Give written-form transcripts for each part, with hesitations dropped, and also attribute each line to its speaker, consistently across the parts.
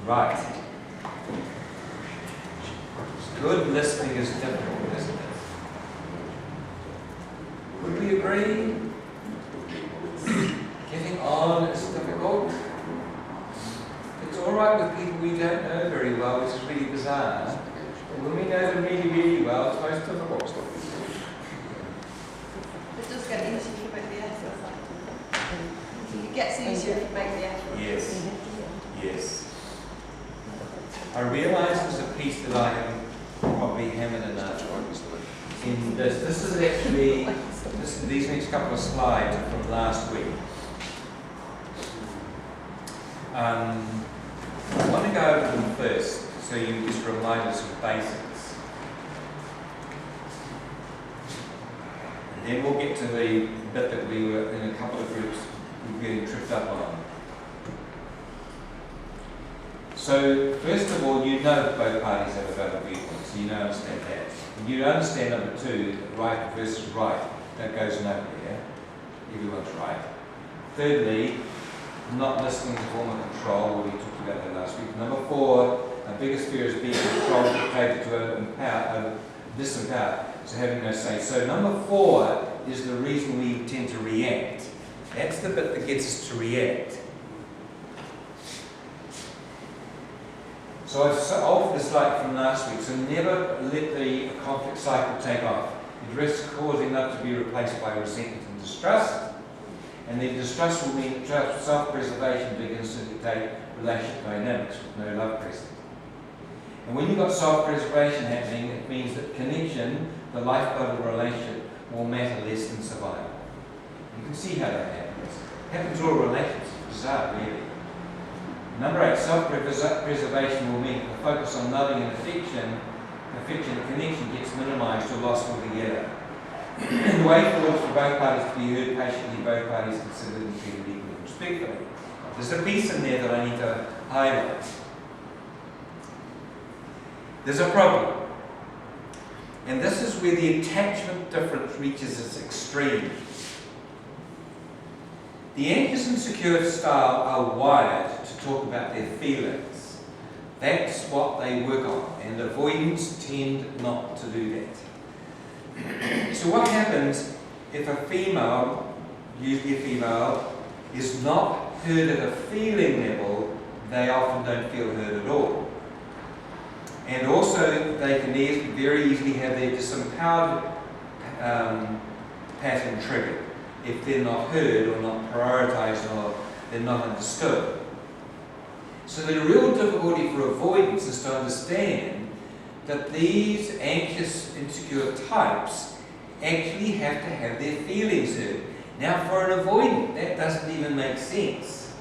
Speaker 1: Right. Good listening is difficult, isn't it? Would we agree? Getting on is difficult. It's all right with people we don't know very well, which is really bizarre. But when we know them really, really well, it's most difficult.
Speaker 2: It does get easier if you make the effort. It gets easier if you make the effort.
Speaker 1: Yes. Yes. I realise there's a piece that I have probably hammered enough in this. This is actually, these next couple of slides are from last week. I want to go over them first, so you just remind us of basics. And then we'll get to the bit that we were in a couple of groups we were getting tripped up on. So, first of all, you know that both parties have a valid viewpoint, so you know understand that. And you understand number two, that right versus right, that goes nowhere. Everyone's right. Thirdly, not listening to form of control, we talked about that last week. Number four, our biggest fear is being controlled, dictated to disempowered, so having no say. So number four is the reason we tend to react. That's the bit that gets us to react. So I've altered the slide from last week, so never let the conflict cycle take off. It risks causing love to be replaced by resentment and distrust. And then distrust will mean that self-preservation begins to dictate relationship dynamics with no love present. And when you've got self-preservation happening, it means that connection, the lifeblood of a relationship, will matter less than survival. You can see how that happens. It happens to all relationships. It's bizarre, really. Number 8, self-preservation will mean the focus on loving and affection and connection gets minimised or lost altogether. And the way forward for both parties to be heard patiently, both parties considered and treated equally and respectfully. There's a piece in there that I need to highlight. There's a problem. And this is where the attachment difference reaches its extreme. The anxious and secure style are wired to talk about their feelings. That's what they work on, and avoidants tend not to do that. So what happens if a female, usually a female, is not heard at a feeling level? They often don't feel heard at all. And also they can very easily have their disempowered pattern triggered if they're not heard or not prioritised or they're not understood. So the real difficulty for avoidance is to understand that these anxious, insecure types actually have to have their feelings heard. Now for an avoidant, that doesn't even make sense,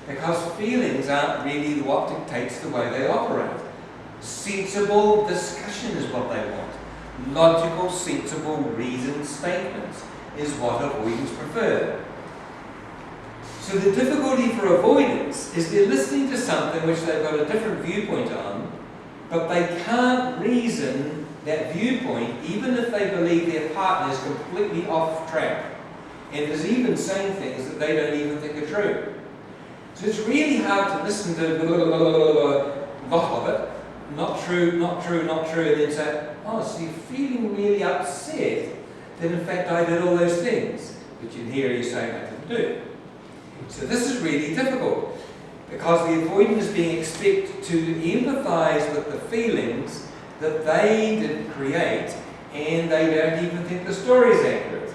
Speaker 1: because feelings aren't really what dictates the way they operate. Sensible discussion is what they want. Logical, sensible, reasoned statements is what avoidants prefer. So the difficulty for avoidants is they're listening to something which they've got a different viewpoint on, but they can't reason that viewpoint even if they believe their partner is completely off track and is even saying things that they don't even think are true. So it's really hard to listen to a lot of it, not true, not true, not true, and then say, oh, so you're feeling really upset that in fact I did all those things, which in here you're saying I didn't do. So this is really difficult, because the avoidant is being expected to empathise with the feelings that they didn't create, and they don't even think the story is accurate.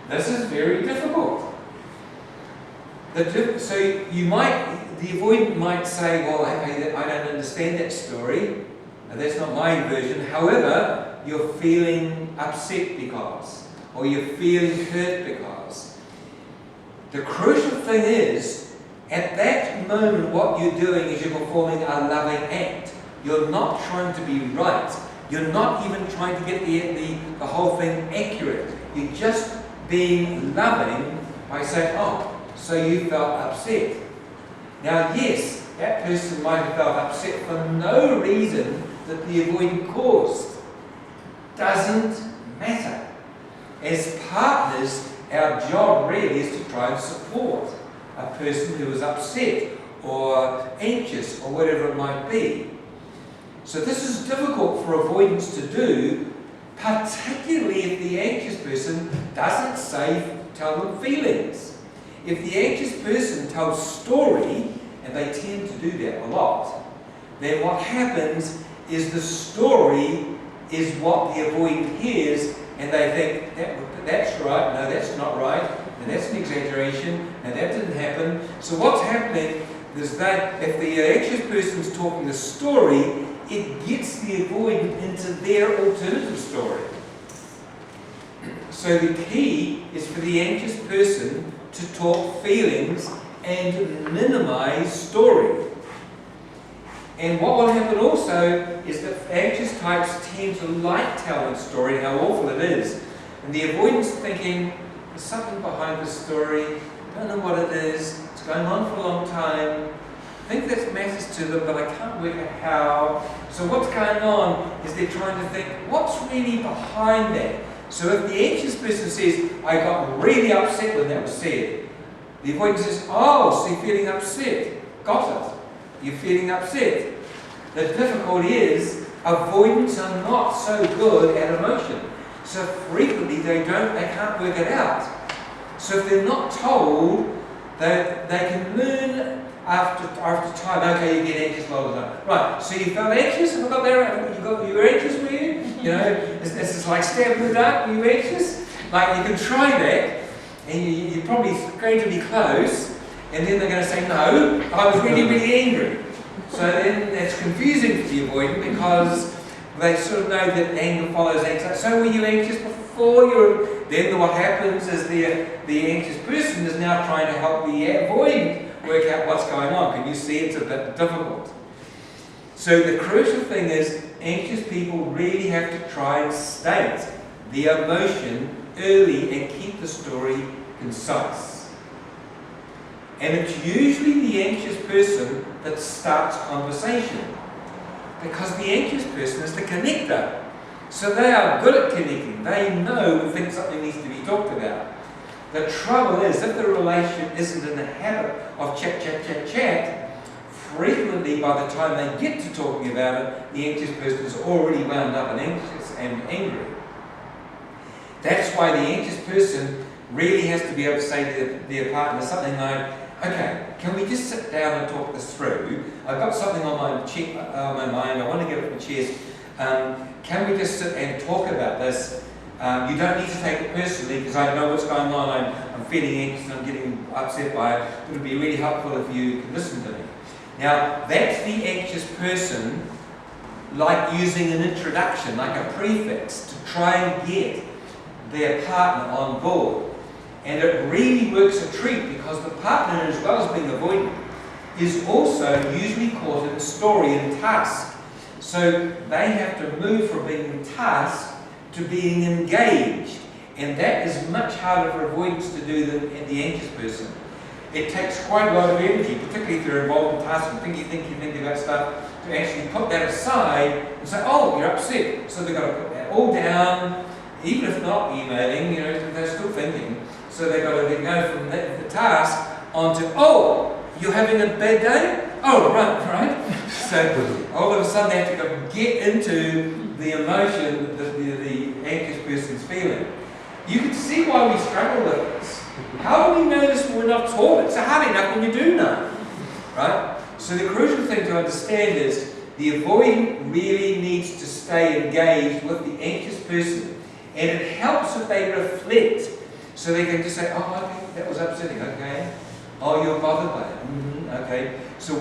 Speaker 1: This is very difficult. So the avoidant might say, well, I don't understand that story, and that's not my version. However, you're feeling upset because, or you're feeling hurt because. The crucial thing is, at that moment what you're doing is you're performing a loving act. You're not trying to be right. You're not even trying to get the whole thing accurate. You're just being loving by saying, oh, so you felt upset. Now yes, that person might have felt upset for no reason that the avoidant caused. Doesn't matter. As partners, our job really is to try and support a person who is upset or anxious or whatever it might be. So this is difficult for avoidance to do, particularly if the anxious person doesn't tell them feelings. If the anxious person tells story, and they tend to do that a lot, then what happens is the story is what the avoidant hears, and they think, that's right, no, that's not right, and that's an exaggeration, and that didn't happen. So what's happening is that if the anxious person's talking the story, it gets the avoidant into their alternative story. So the key is for the anxious person to talk feelings and minimize story. And what will happen also is that anxious types tend to like telling story and how awful it is. And the avoidance thinking, there's something behind the story, I don't know what it is, it's going on for a long time, I think that matters to them, but I can't work out how. So what's going on is they're trying to think, what's really behind that? So if the anxious person says, I got really upset when that was said, the avoidant says, oh, so you're feeling upset. Got it. You're feeling upset. The difficulty is, avoidants are not so good at emotion. So frequently they can't work it out. So if they're not told, they can learn after time, okay, you get anxious a lot of the time. Right, so you felt anxious, have I got that? You were anxious, were you? You know, this is like stab in the dark, were you anxious? Like, you can try that, and you're probably going to be close, and then they're going to say, no, I was really, really angry. So then that's confusing for the avoidant, because they sort of know that anger follows anxiety. So were you anxious before you? Then what happens is the anxious person is now trying to help the avoidant work out what's going on. Can you see it's a bit difficult? So the crucial thing is, anxious people really have to try and state the emotion early and keep the story concise. And it's usually the anxious person that starts conversation, because the anxious person is the connector. So they are good at connecting. They know when something needs to be talked about. The trouble is, if the relationship isn't in the habit of chat, frequently by the time they get to talking about it, the anxious person is already wound up and anxious and angry. That's why the anxious person really has to be able to say to their partner something like, okay, can we just sit down and talk this through? I've got something on my mind, I want to get it off my chest. Can we just sit and talk about this? You don't need to take it personally, because I know what's going on. I'm feeling anxious, I'm getting upset by it. It would be really helpful if you can listen to me. Now, that's the anxious person, like using an introduction, like a prefix, to try and get their partner on board. And it really works a treat, because the partner, as well as being avoidant, is also usually caught in story and task. So they have to move from being in task to being engaged. And that is much harder for avoidance to do than the anxious person. It takes quite a lot of energy, particularly if you're involved in tasks and think about stuff, to actually put that aside and say, oh, you're upset. So they've got to put that all down, even if not emailing, they're still thinking. So they've got to then go from the task onto, oh, you're having a bad day? Oh, right. So all of a sudden they have to go get into the emotion that the anxious person's feeling. You can see why we struggle with this. How do we know this when we're not taught? It's hard enough when you do know, right? So the crucial thing to understand is the avoidant really needs to stay engaged with the anxious person, and it helps if they reflect, so they can just say, oh, okay, that was upsetting, okay. Oh, you're bothered by it, okay. So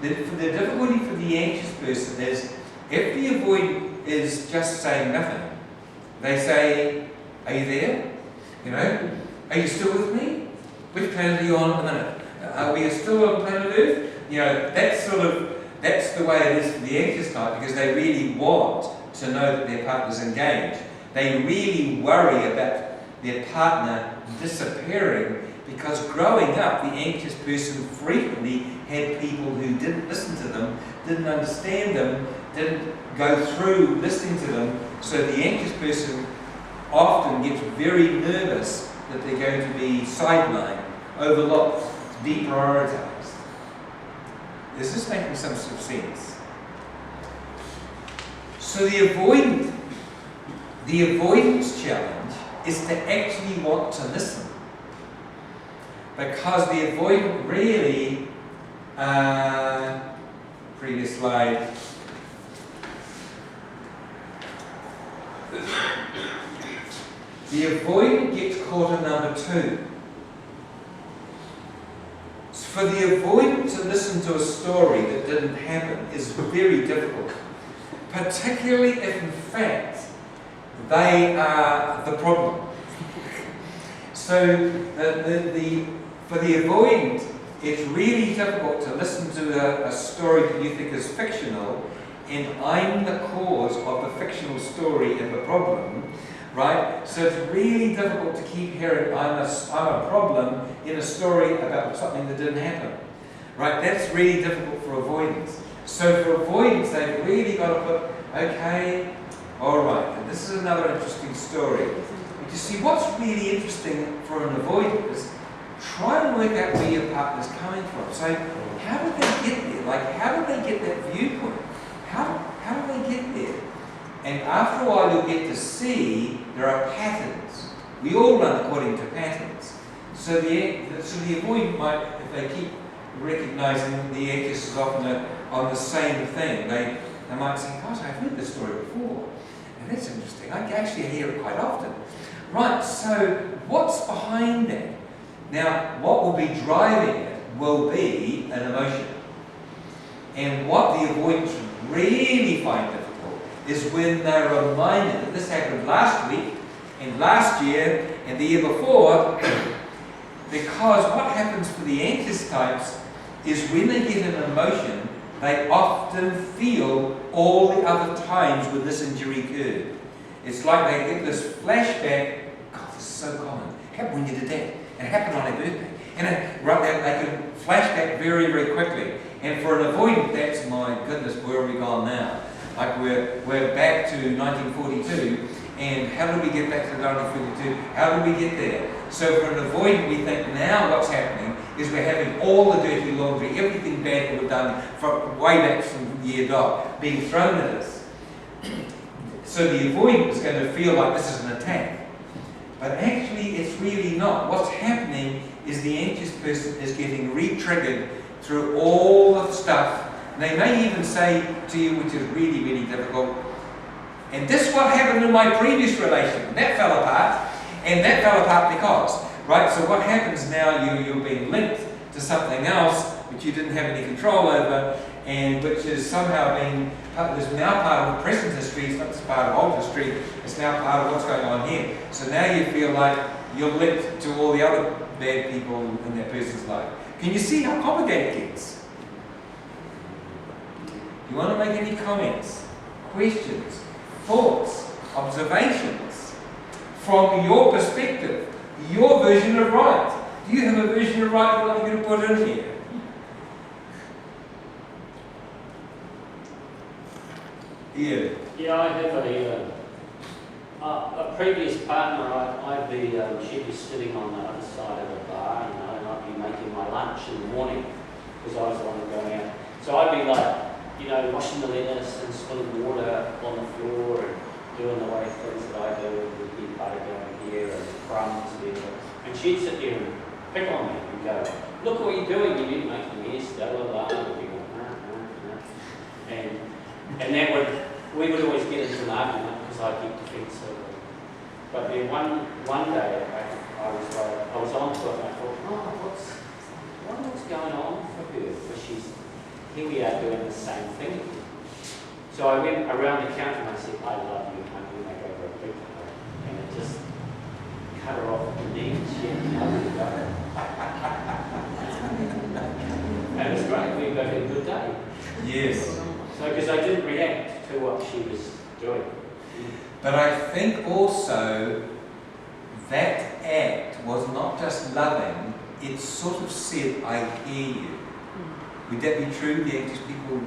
Speaker 1: the difficulty for the anxious person is, if the avoidant is just saying nothing, they say, are you there? Are you still with me? Which planet are you on at the minute? Are we still on planet Earth? That's the way it is for the anxious type, because they really want to know that their partner's engaged. They really worry about their partner disappearing, because growing up, the anxious person frequently had people who didn't listen to them, didn't understand them, didn't go through listening to them. So the anxious person often gets very nervous that they're going to be sidelined, overlooked, deprioritized. Is this making some sort of sense? So the avoidance challenge is to actually want to listen. Because the avoidant really, previous slide, the avoidant gets caught in number 2. For the avoidant to listen to a story that didn't happen is very difficult, particularly if in fact they are the problem. So for the avoidant, it's really difficult to listen to a story that you think is fictional, and I'm the cause of the fictional story and the problem, right? So it's really difficult to keep hearing I'm a problem in a story about something that didn't happen, right? That's really difficult for avoidance. So for avoidance, they've really got to put, okay, all right, and this is another interesting story. But you see, what's really interesting for an avoidant is try and work out where your partner's coming from. So how did they get there? Like, how did they get that viewpoint? How do they get there? And after a while, you'll get to see there are patterns. We all run according to patterns. So the avoidant might, if they keep recognizing the anxious is often on the same thing, they might say, gosh, I've heard this story before. And that's interesting. I actually hear it quite often. Right, so what's behind that? Now, what will be driving it will be an emotion. And what the avoidants really find difficult is when they're reminded that this happened last week, and last year, and the year before, because what happens for the anxious types is when they get an emotion, they often feel all the other times when this injury occurred. It's like they get this flashback. God, this is so common. It happened when you did that. It happened on their birthday. And they can flash back very, very quickly. And for an avoidant, that's, my goodness, where have we gone now? Like we're back to 1942, and how did we get back to 1942? How did we get there? So for an avoidant, we think now what's happening is we're having all the dirty laundry, everything bad that we've done from way back from year dot, being thrown at us. So the avoidant is going to feel like this is an attack. But actually, it's really not. What's happening is the anxious person is getting re-triggered through all the stuff. And they may even say to you, which is really, really difficult, and this is what happened in my previous relation. That fell apart, and that fell apart because, right? So what happens now, you're being linked to something else which you didn't have any control over, and which is somehow being, is now part of the present history. It's not just part of old history, it's now part of what's going on here. So now you feel like you're linked to all the other bad people in that person's life. Can you see how complicated it gets? You want to make any comments, questions, thoughts, observations from your perspective, your version of right? Do you have a version of right you'd like me to put in here?
Speaker 3: Yeah, I have a previous partner. She'd be sitting on the other side of the bar, and I'd be making my lunch in the morning because I was the one going out. So I'd be like, washing the lettuce and spilling water on the floor and doing the way things that I do with the butter going here and crumbs here. And she'd sit there and pick on me and go, look what you're doing, you didn't make the mess, blah, blah, blah. And that we would always get into an argument because I'd get defensive. But then one day I was on to it and I thought, what's going on for her? Because here we are doing the same thing. So I went around the counter and I said, I love you, honey, and I gave her a big hug. And it just cut her off at the knees. She had nothing to go. And it was great. We both had a good day.
Speaker 1: Yes.
Speaker 3: So, because I didn't react to what she was doing.
Speaker 1: But I think also that act was not just loving, it sort of said, I hear you. Would that be true? The anxious people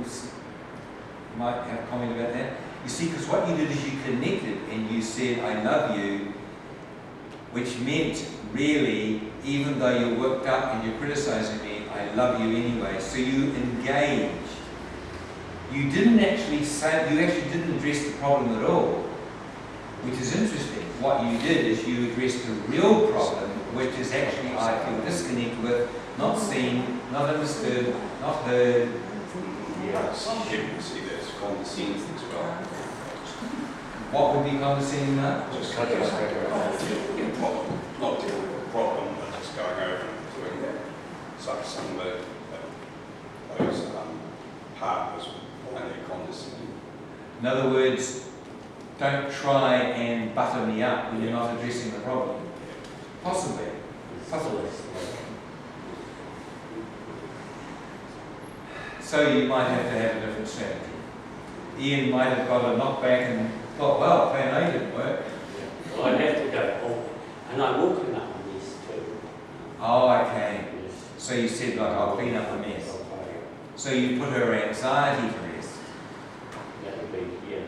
Speaker 1: might have a comment about that. You see, because what you did is you connected and you said, I love you, which meant really, even though you're worked up and you're criticizing me, I I love you anyway. So you engaged. You didn't actually say, you actually didn't address the problem at all, which is interesting. What you did is you addressed the real problem, which is actually I feel disconnected with, not seen, not understood, not heard.
Speaker 4: Hypocrisy, there's condescending as well.
Speaker 1: What would be condescending now?
Speaker 4: Just not dealing with the problem, but just going over and doing that. Such some of those partners find it condescending.
Speaker 1: In other words, don't try and butter me up when you're not addressing the problem. Possibly. Possibly. So you might have to have a different strategy. Ian might have got a knockback and thought, well, plan A didn't work.
Speaker 3: Well, I'd have to go, oh, and I will clean up on this too.
Speaker 1: Oh, okay.
Speaker 3: Yes.
Speaker 1: So you said, like, I'll clean up the mess. So you put her anxiety to rest.
Speaker 3: That would be, yeah.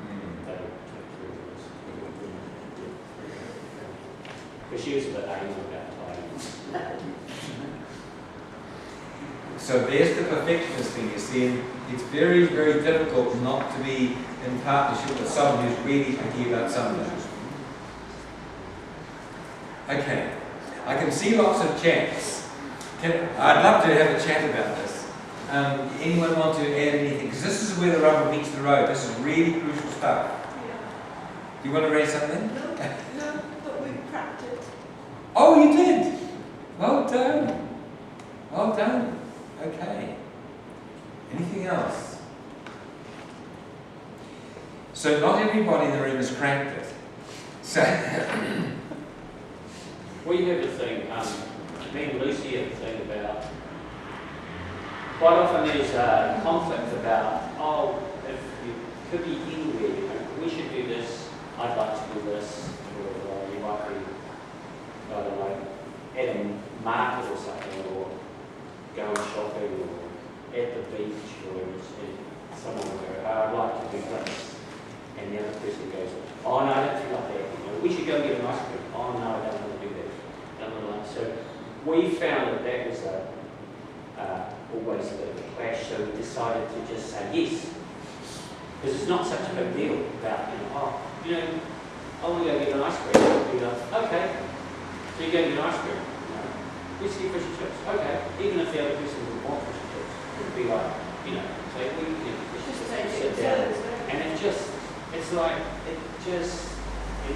Speaker 1: Mm.
Speaker 3: That would take care of this. Because she was a bit angry about time.
Speaker 1: So there's the perfectionist thing, you see, and it's very, very difficult not to be in partnership with someone who's really picky about something. Okay, I can see lots of chats. I'd love to have a chat about this. Anyone want to add anything? Because this is where the rubber meets the road. This is really crucial stuff. Do you want to raise something?
Speaker 2: No, but we cracked it.
Speaker 1: Oh, you did? Well done. Well done. Okay. Anything else? So not everybody in the room has cracked it. So
Speaker 3: We have a thing, me and Lucy have a thing about, quite often there's a conflict about, oh, if you could be anywhere, you know, we should do this, I'd like to do this, or you might be, I don't know, at a market or something, or going shopping, or at the beach, or someone will go, oh, I'd like to do this, and the other person goes, oh no, I don't feel like that, you know, we should go get an ice cream, oh no, I don't want to do that. So we found that that was always a bit of a clash, so we decided to just say yes. Because it's not such a big deal about, I want to go get an ice cream. You go, okay, so you go get an ice cream. Whiskey, fish and chips, okay. Even if the other person would want fish and chips, it would be like, say, we can fish and chips, sit down. And it just in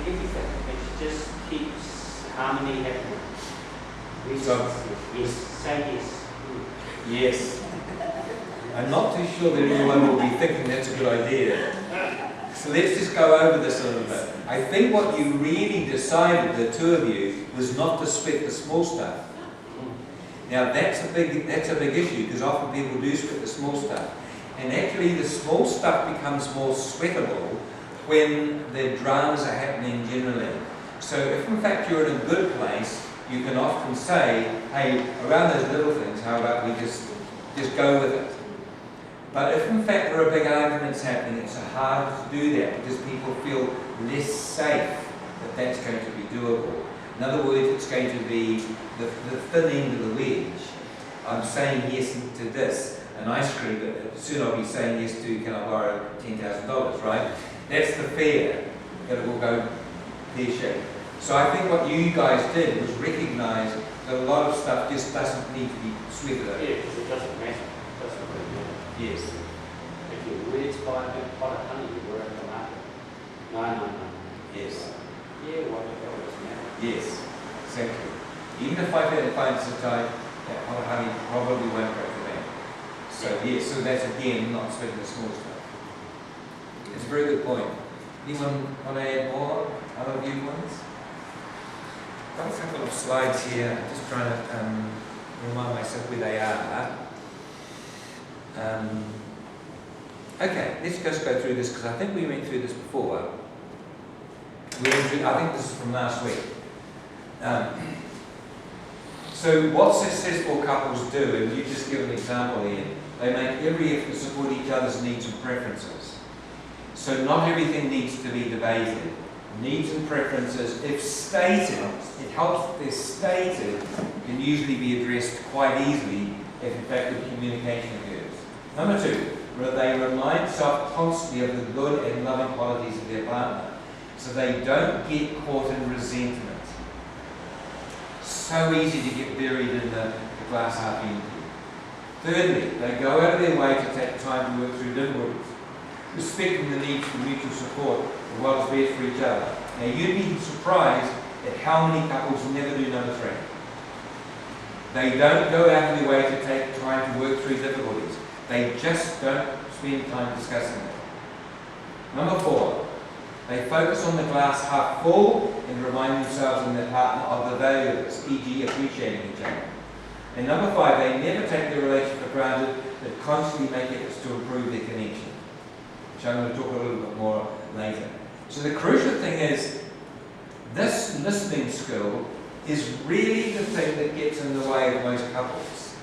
Speaker 3: everything, it just keeps harmony happening. Yes, say yes.
Speaker 1: yes. I'm not too sure that everyone will be thinking that's a good idea. So let's just go over this a little bit. I think what you really decided, the two of you, was not to sweat the small stuff. Now that's a big issue, because often people do sweat the small stuff. And actually the small stuff becomes more sweatable when the dramas are happening generally. So if in fact you're in a good place, you can often say, hey, around those little things, how about we just go with it? But if in fact there are big arguments happening, it's harder to do that because people feel less safe that that's going to be doable. In other words, it's going to be the thin end of the wedge. I'm saying yes to this, an ice cream, but soon I'll be saying yes to, can I borrow $10,000, right? That's the fear that it will go pear-shaped. So I think what you guys did was recognise that a lot of stuff just doesn't need to be sweated over.
Speaker 3: Yeah, because it doesn't matter. It doesn't really matter.
Speaker 1: Yes.
Speaker 3: If you're really buy a big pot of honey, you're at the market. No.
Speaker 1: Yes.
Speaker 3: Yeah, well, it doesn't matter.
Speaker 1: Yes. Exactly. Even if I find some time, that pot of honey probably won't break the bank. So yes, so that's again not sweating the small stuff. It's a very good point. Anyone want to add more? Other viewpoints? Got a couple of slides here. I'm just trying to remind myself where they are. Okay, let's just go through this because I think we went through this before. I think this is from last week. So what successful couples do, and you just give an example here, they make every effort to support each other's needs and preferences. So not everything needs to be debated. Needs and preferences, if stated, it helps if they're stated, can usually be addressed quite easily if in fact good communication occurs. Number two, they remind self constantly of the good and loving qualities of their partner, so they don't get caught in resentment. So easy to get buried in the glass half empty. Thirdly, they go out of their way to take time to work through difficulties, respecting the need for mutual support as well as best for each other. Now, you'd be surprised at how many couples never do number three. They don't go out of their way to take time to work through difficulties. They just don't spend time discussing it. Number four, they focus on the glass half full and remind themselves and their partner of the value of this, e.g. appreciating each other. And number five, they never take their relationship for granted, but constantly make efforts to improve their connection, which I'm going to talk a little bit more later. So the crucial thing is, this listening skill is really the thing that gets in the way of most couples.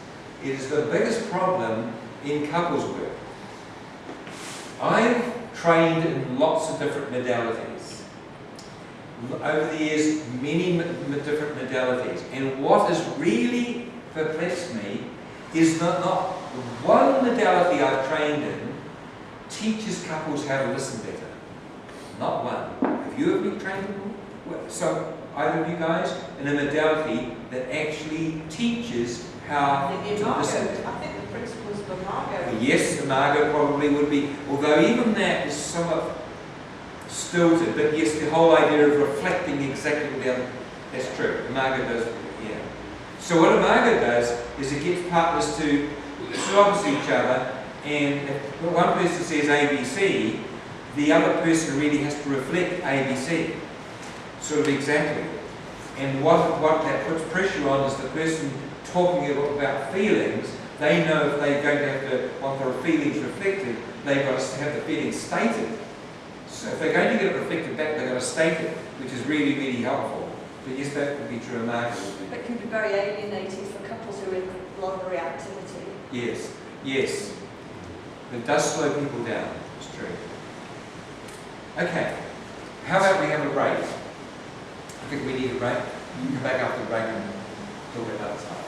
Speaker 1: It is the biggest problem in couples work. I've trained in lots of different modalities. Over the years, many different modalities. And what has really perplexed me is that not one modality I've trained in teaches couples how to listen better. Not one. Have you ever been trained in one? So, either of you guys, in a modality that actually teaches how to listen better?
Speaker 2: I think the principles of Imago.
Speaker 1: Yes, Imago probably would be, although even that is somewhat stilted, but yes, the whole idea of reflecting exactly what the other, that's true. Imago does, yeah. So what Imago does is it gets partners to opposite each other, and if one person says ABC, the other person really has to reflect ABC, sort of exactly. And what that puts pressure on is the person talking about feelings. They know if they're going to have to want their feelings reflected, they've got to have the feelings stated. So if they're going to get it reflected back, they've got to state it, which is really, really helpful. But yes, that would be true of markets.
Speaker 2: It can be very alienating for couples who are in a lot of reactivity.
Speaker 1: Yes, yes. It does slow people down, it's true. Okay, how about we have a break? I think we need a break. You can come back after the break and talk about that stuff.